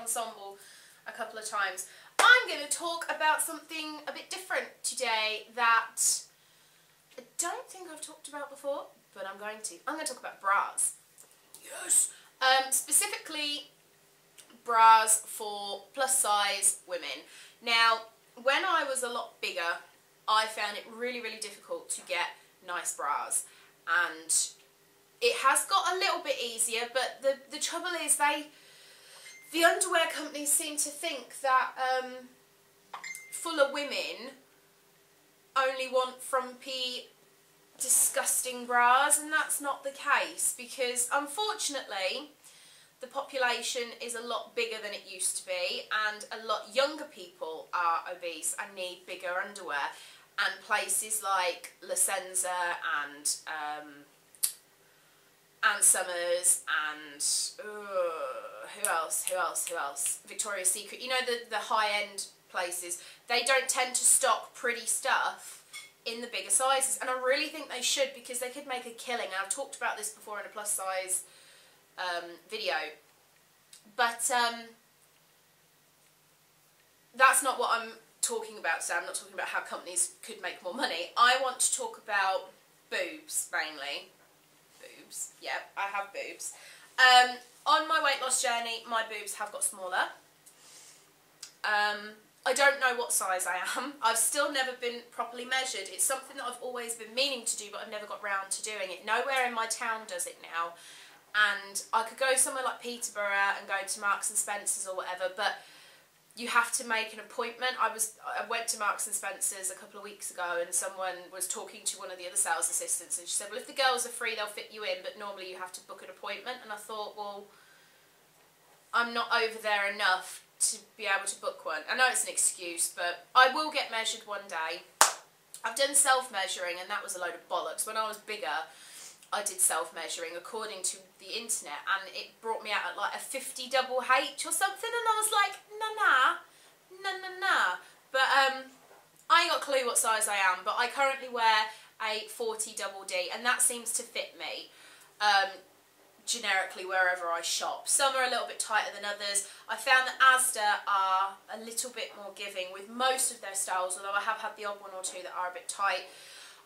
ensemble a couple of times. I'm going to talk about something a bit different today that I don't think I've talked about before, but I'm going to. I'm going to talk about bras. Yes! Specifically, bras for plus size women. Now, when I was a lot bigger, I found it really, really difficult to get nice bras. And it has got a little bit easier, but the trouble is the underwear companies seem to think that fuller women only want frumpy, disgusting bras, and that's not the case, because unfortunately the population is a lot bigger than it used to be, and a lot younger people are obese and need bigger underwear, and places like La Senza and Ann Summers and who else? Victoria's Secret. You know, the high-end places, they don't tend to stock pretty stuff in the bigger sizes, and I really think they should, because they could make a killing. And I've talked about this before in a plus size video, but that's not what I'm talking about today. I'm not talking about how companies could make more money. I want to talk about boobs mainly. Boobs, yeah, I have boobs. On my weight loss journey, my boobs have got smaller. I don't know what size I am. I've still never been properly measured. It's something that I've always been meaning to do, but I've never got round to doing it. Nowhere in my town does it now. And I could go somewhere like Peterborough and go to Marks and Spencer's or whatever, but you have to make an appointment. I went to Marks and Spencer's a couple of weeks ago, and someone was talking to one of the other sales assistants, and she said, well, if the girls are free, they'll fit you in, but normally you have to book an appointment. And I thought, well, I'm not over there enough to be able to book one. I know it's an excuse, but I will get measured one day. I've done self-measuring, and that was a load of bollocks. When I was bigger, I did self-measuring according to the internet, and it brought me out at like a 50 double H or something, and I was like, nah. But I ain't got a clue what size I am, but I currently wear a 40 double D, and that seems to fit me generically wherever I shop. Some are a little bit tighter than others. I found that Asda are a little bit more giving with most of their styles, although I have had the odd one or two that are a bit tight.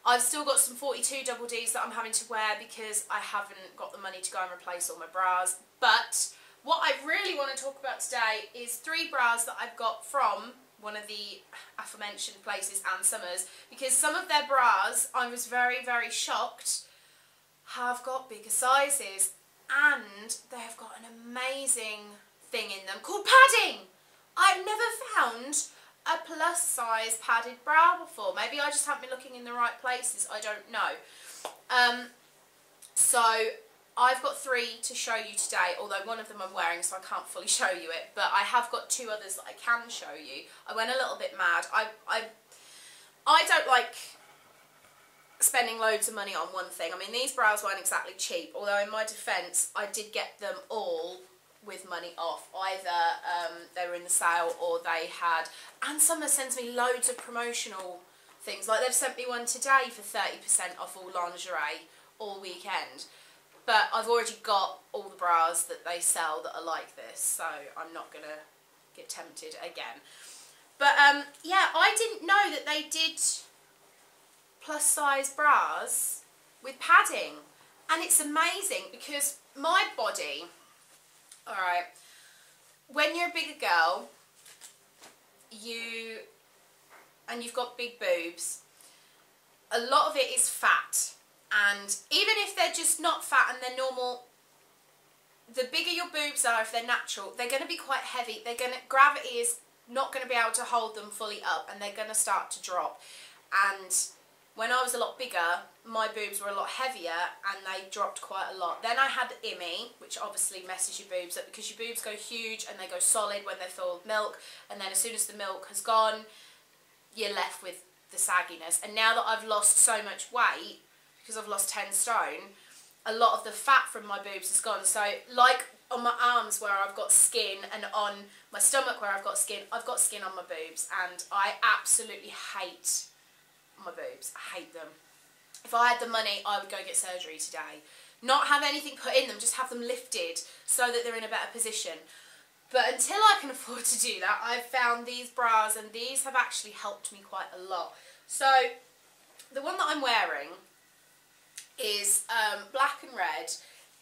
I've still got some 42 double Ds that I'm having to wear because I haven't got the money to go and replace all my bras. But what I really want to talk about today is 3 bras that I've got from one of the aforementioned places, Ann Summers, because some of their bras, I was very, very shocked, have got bigger sizes, and they have got an amazing thing in them called padding. I've never found a plus size padded bra before. Maybe I just haven't been looking in the right places, I don't know. So I've got 3 to show you today, although one of them I'm wearing, so I can't fully show you it, but I have got 2 others that I can show you. I went a little bit mad. I don't like spending loads of money on one thing. I mean, these bras weren't exactly cheap, although in my defence I did get them all with money off. Either they were in the sale, or they had, and Summer sends me loads of promotional things, like they've sent me one today for 30% off all lingerie all weekend, but I've already got all the bras that they sell that are like this, so I'm not gonna get tempted again. But yeah, I didn't know that they did plus size bras with padding, and it's amazing because my body, alright, when you're a bigger girl, and you've got big boobs, a lot of it is fat, and even if they're just not fat and they're normal, the bigger your boobs are, if they're natural, they're going to be quite heavy. Gravity is not going to be able to hold them fully up, and they're going to start to drop. And when I was a lot bigger, my boobs were a lot heavier, and they dropped quite a lot. Then I had IMI, which obviously messes your boobs up, because your boobs go huge and they go solid when they're filled with milk, and then as soon as the milk has gone, you're left with the sagginess. And now that I've lost so much weight, because I've lost 10 stone, a lot of the fat from my boobs is gone. So like on my arms where I've got skin, and on my stomach where I've got skin on my boobs, and I absolutely hate my boobs. I hate them. If I had the money, I would go get surgery today. Not have anything put in them, just have them lifted so that they're in a better position. But until I can afford to do that, I've found these bras, and these have actually helped me quite a lot. So the one that I'm wearing is black and red,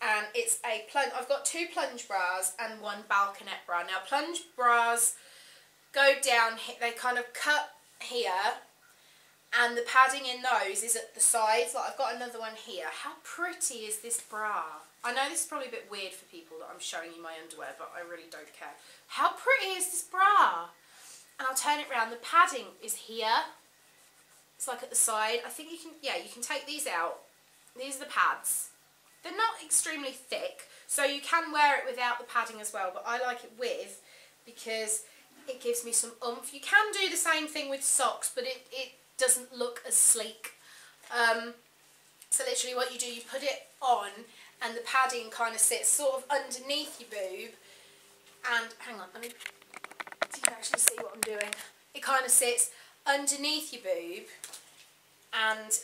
and it's a plunge. I've got 2 plunge bras and 1 balconette bra. Now plunge bras go down, they kind of cut here, and the padding in those is at the sides. Like I've got another one here. How pretty is this bra? I know this is probably a bit weird for people that I'm showing you my underwear, but I really don't care. How pretty is this bra? And I'll turn it around. The padding is here. It's like at the side. I think you can, yeah, you can take these out. These are the pads. They're not extremely thick, so you can wear it without the padding as well, but I like it with because it gives me some oomph. You can do the same thing with socks, but it doesn't look as sleek. So literally what you do, you put it on, and the padding kind of sits sort of underneath your boob, and hang on, let me, so you can actually see what I'm doing. It kind of sits underneath your boob, and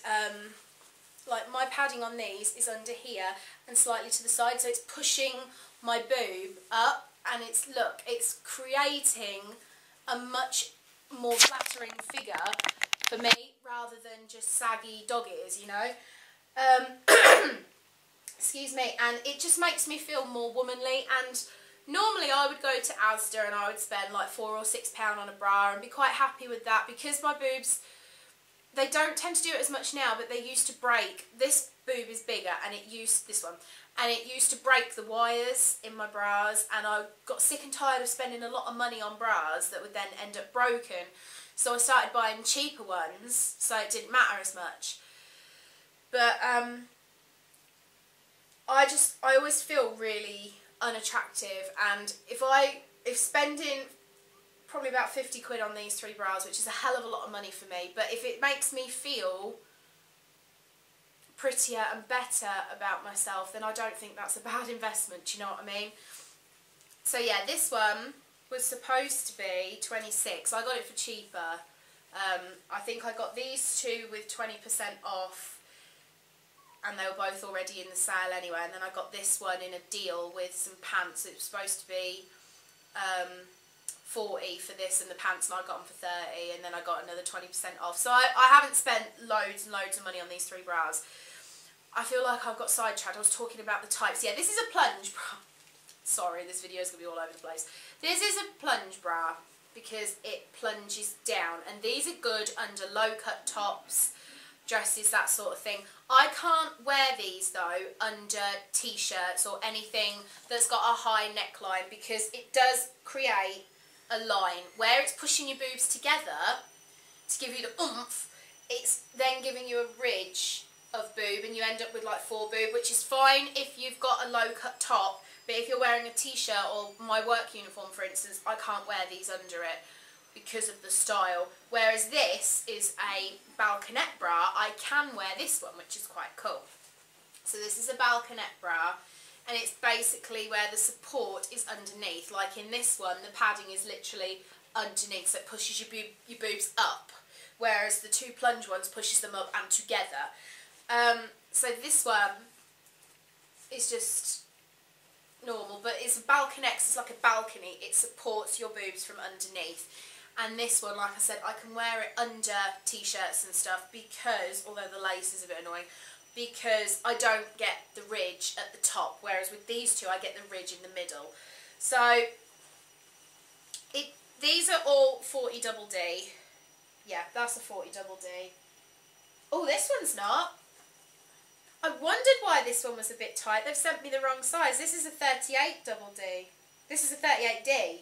like my padding on these is under here and slightly to the side, so it's pushing my boob up, and it's, look, it's creating a much more flattering figure for me rather than just saggy dog ears, you know. Excuse me, and it just makes me feel more womanly. And normally I would go to Asda and I would spend like £4 or £6 on a bra and be quite happy with that, because my boobs, they don't tend to do it as much now, but they used to break. This boob is bigger, and it used, this one, and it used to break the wires in my bras, and I got sick and tired of spending a lot of money on bras that would then end up broken. So I started buying cheaper ones, so it didn't matter as much. But I always feel really unattractive, and if spending probably about 50 quid on these 3 bras, which is a hell of a lot of money for me, but if it makes me feel prettier and better about myself, then I don't think that's a bad investment, do you know what I mean? So yeah, this one was supposed to be 26. I got it for cheaper. I think I got these 2 with 20% off, and they were both already in the sale anyway, and then I got this one in a deal with some pants. It was supposed to be 40 for this and the pants, and I got them for 30, and then I got another 20% off. So I haven't spent loads and loads of money on these 3 bras. I feel like I've got sidetracked. I was talking about the types. Yeah, this is a plunge bra. Sorry, this video is going to be all over the place. This is a plunge bra because it plunges down, and these are good under low-cut tops, dresses, that sort of thing. I can't wear these though under t-shirts or anything that's got a high neckline, because it does create a line where it's pushing your boobs together to give you the oomph. It's then giving you a ridge of boob, and you end up with like 4 boob, which is fine if you've got a low-cut top, but if you're wearing a t-shirt or my work uniform, for instance, I can't wear these under it because of the style. Whereas this is a balconette bra, I can wear this one, which is quite cool. So this is a balconette bra, and it's basically where the support is underneath. Like in this one, the padding is literally underneath, so it pushes your boobs up, whereas the 2 plunge ones pushes them up and together. So this one is just normal, but it's a balconette, it's like a balcony. It supports your boobs from underneath. And this one, like I said, I can wear it under t-shirts and stuff because, although the lace is a bit annoying, because I don't get the ridge at the top, whereas with these 2 I get the ridge in the middle. So these are all 40 double D. Yeah, that's a 40 double D. Oh, this one's not. I wondered why this one was a bit tight. They've sent me the wrong size. This is a 38 double D. This is a 38D.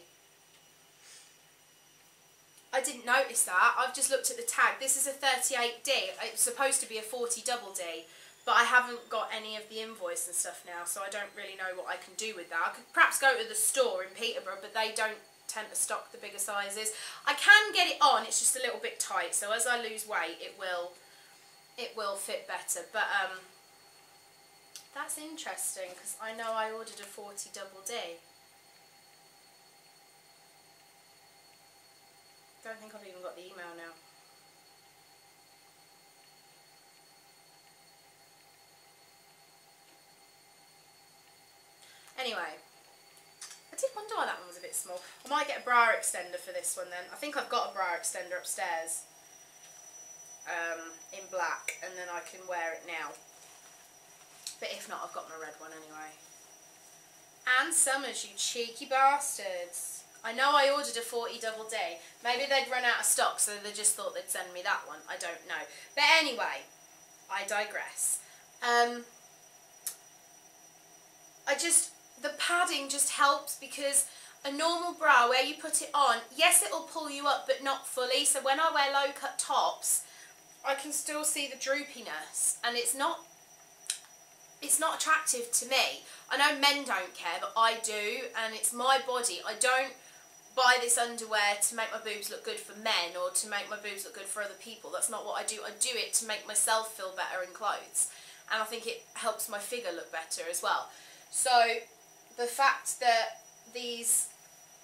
I didn't notice that. I've just looked at the tag. This is a 38D. It's supposed to be a 40 double D, but I haven't got any of the invoice and stuff now, so I don't really know what I can do with that. I could perhaps go to the store in Peterborough, but they don't tend to stock the bigger sizes. I can get it on, it's just a little bit tight, so as I lose weight it will fit better. But that's interesting, because I know I ordered a 40 double D. Don't think I've even got the email now. Anyway, I did wonder why that one was a bit small. I might get a bra extender for this one then. I think I've got a bra extender upstairs in black, and then I can wear it now. But if not, I've got my red one anyway. And Summers, you cheeky bastards. I know I ordered a 40 double D. Maybe they'd run out of stock, so they just thought they'd send me that one. I don't know. But anyway, I digress. The padding just helps, because a normal bra where you put it on, yes, it'll pull you up, but not fully. So when I wear low cut tops, I can still see the droopiness, and it's not attractive to me. I know men don't care, but I do, and it's my body. I don't buy this underwear to make my boobs look good for men or to make my boobs look good for other people. That's not what I do. I do it to make myself feel better in clothes, and I think it helps my figure look better as well. So the fact that these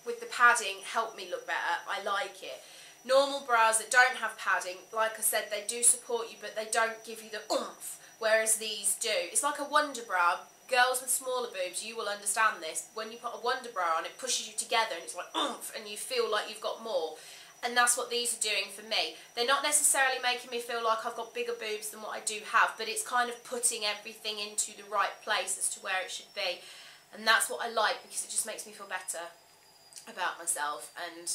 with the padding help me look better, I like it. Normal bras that don't have padding, like I said, they do support you, but they don't give you the oomph, whereas these do. It's like a Wonder Bra. Girls with smaller boobs, you will understand this. When you put a Wonder Bra on, it pushes you together and it's like oomph, and you feel like you've got more. And that's what these are doing for me. They're not necessarily making me feel like I've got bigger boobs than what I do have, but it's kind of putting everything into the right place as to where it should be. And that's what I like, because it just makes me feel better about myself. And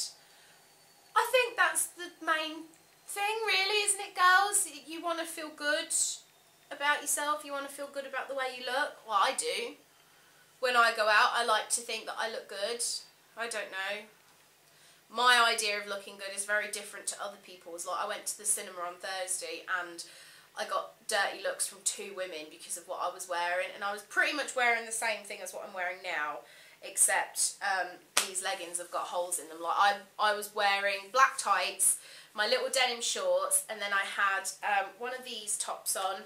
I think that's the main thing, really, isn't it, girls? You want to feel good about yourself, you want to feel good about the way you look. Well, I do. When I go out, I like to think that I look good. I don't know. My idea of looking good is very different to other people's. Like, I went to the cinema on Thursday and I got dirty looks from 2 women because of what I was wearing, and I was pretty much wearing the same thing as what I'm wearing now, except these leggings have got holes in them. Like, I was wearing black tights, my little denim shorts, and then I had one of these tops on,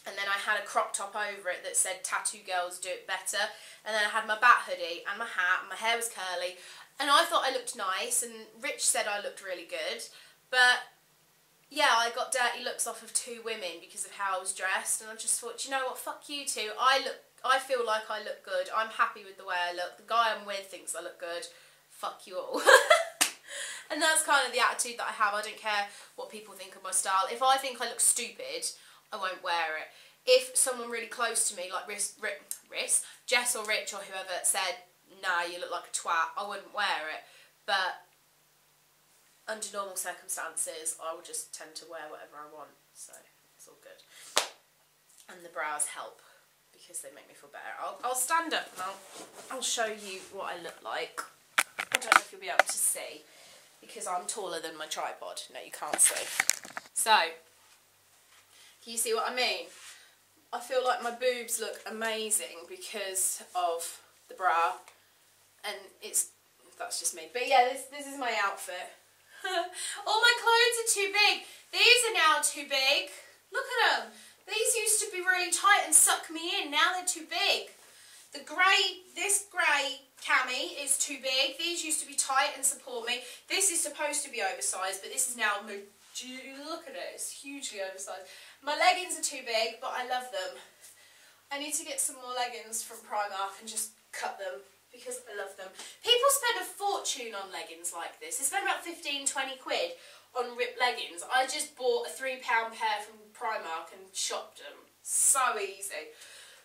and then I had a crop top over it that said "Tattoo Girls Do It Better," and then I had my bat hoodie and my hat, and my hair was curly, and I thought I looked nice, and Rich said I looked really good, but yeah, I got dirty looks off of 2 women because of how I was dressed, and I just thought, you know what, fuck you two. I feel like I look good. I'm happy with the way I look. The guy I'm with thinks I look good. Fuck you all. And that's kind of the attitude that I have. I don't care what people think of my style. If I think I look stupid, I won't wear it. If someone really close to me, like Jess or Rich or whoever, said, nah, you look like a twat, I wouldn't wear it. But under normal circumstances, I will just tend to wear whatever I want, so it's all good. And the bras help, because they make me feel better. I'll stand up and I'll show you what I look like. I don't know if you'll be able to see, because I'm taller than my tripod. No, you can't see. So, can you see what I mean? I feel like my boobs look amazing because of the bra, and that's just me. But yeah, this is my outfit. All my clothes are too big. These are now too big. Look at them. These used to be really tight and suck me in. Now they're too big. This grey cami is too big. These used to be tight and support me. This is supposed to be oversized, but this is now, look at it, it's hugely oversized. My leggings are too big, but I love them. I need to get some more leggings from Primark and just cut them, because I love them. People spend a fortune on leggings like this. They spend about 15, 20 quid on ripped leggings. I just bought a £3 pair from Primark and shopped them. So easy.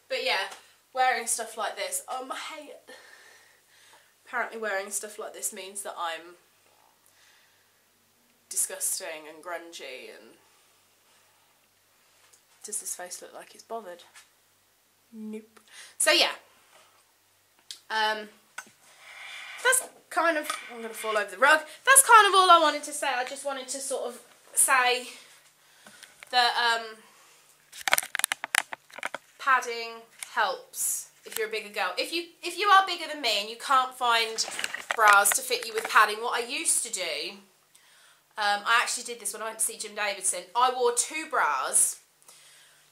But yeah, wearing stuff like this, I hate it. Apparently wearing stuff like this means that I'm disgusting and grungy, and does this face look like it's bothered? Nope. So yeah. That's kind of, I'm going to fall over the rug, that's kind of all I wanted to say. I just wanted to sort of say that padding helps if you're a bigger girl. If you are bigger than me and you can't find bras to fit you with padding, what I used to do, I actually did this when I went to see Jim Davidson. I wore 2 bras.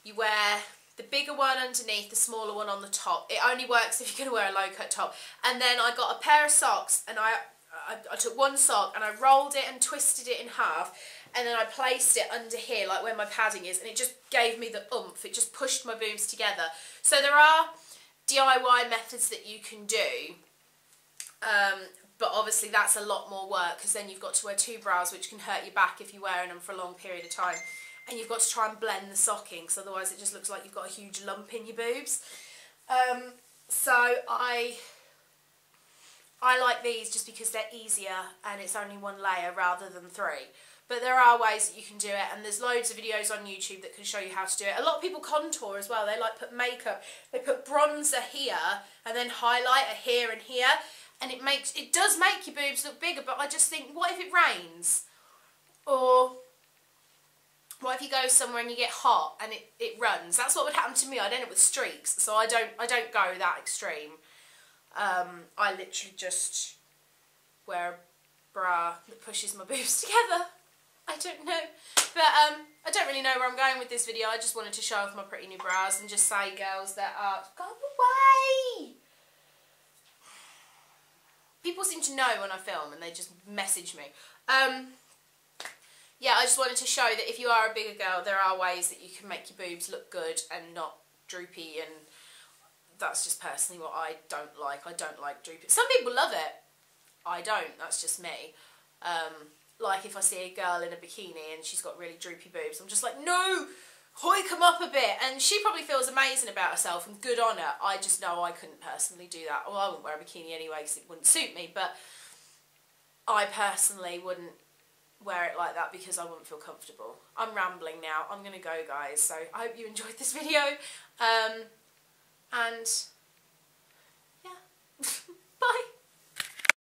You wear the bigger one underneath, the smaller one on the top. It only works if you're going to wear a low-cut top. And then I got a pair of socks, and I took one sock and I rolled it and twisted it in half, and then I placed it under here, like where my padding is, and it just gave me the oomph. It just pushed my boobs together. So there are DIY methods that you can do But obviously that's a lot more work, because then you've got to wear 2 bras, which can hurt your back if you're wearing them for a long period of time. And you've got to try and blend the socking, because otherwise it just looks like you've got a huge lump in your boobs. So I like these just because they're easier and it's only 1 layer rather than 3. But there are ways that you can do it, and there's loads of videos on YouTube that can show you how to do it. A lot of people contour as well. They like put makeup, they put bronzer here and then highlighter here and here, and it does make your boobs look bigger. But I just think, what if it rains? Or what if you go somewhere and you get hot and it runs? That's what would happen to me. I'd end up with streaks. So I don't go that extreme. I literally just wear a bra that pushes my boobs together. I don't know. But I don't really know where I'm going with this video. I just wanted to show off my pretty new bras and just say, girls, that are... Go away! People seem to know when I film and they just message me. Yeah, I just wanted to show that if you are a bigger girl, there are ways that you can make your boobs look good and not droopy, and that's just personally what I don't like. I don't like droopy. Some people love it. I don't. That's just me. Like if I see a girl in a bikini and she's got really droopy boobs, I'm just like, no, hoik them up a bit. And she probably feels amazing about herself and good on her. I just know I couldn't personally do that. Well, I wouldn't wear a bikini anyway because it wouldn't suit me, but I personally wouldn't wear it like that because I wouldn't feel comfortable. I'm rambling now. I'm going to go, guys. So I hope you enjoyed this video. And yeah, bye.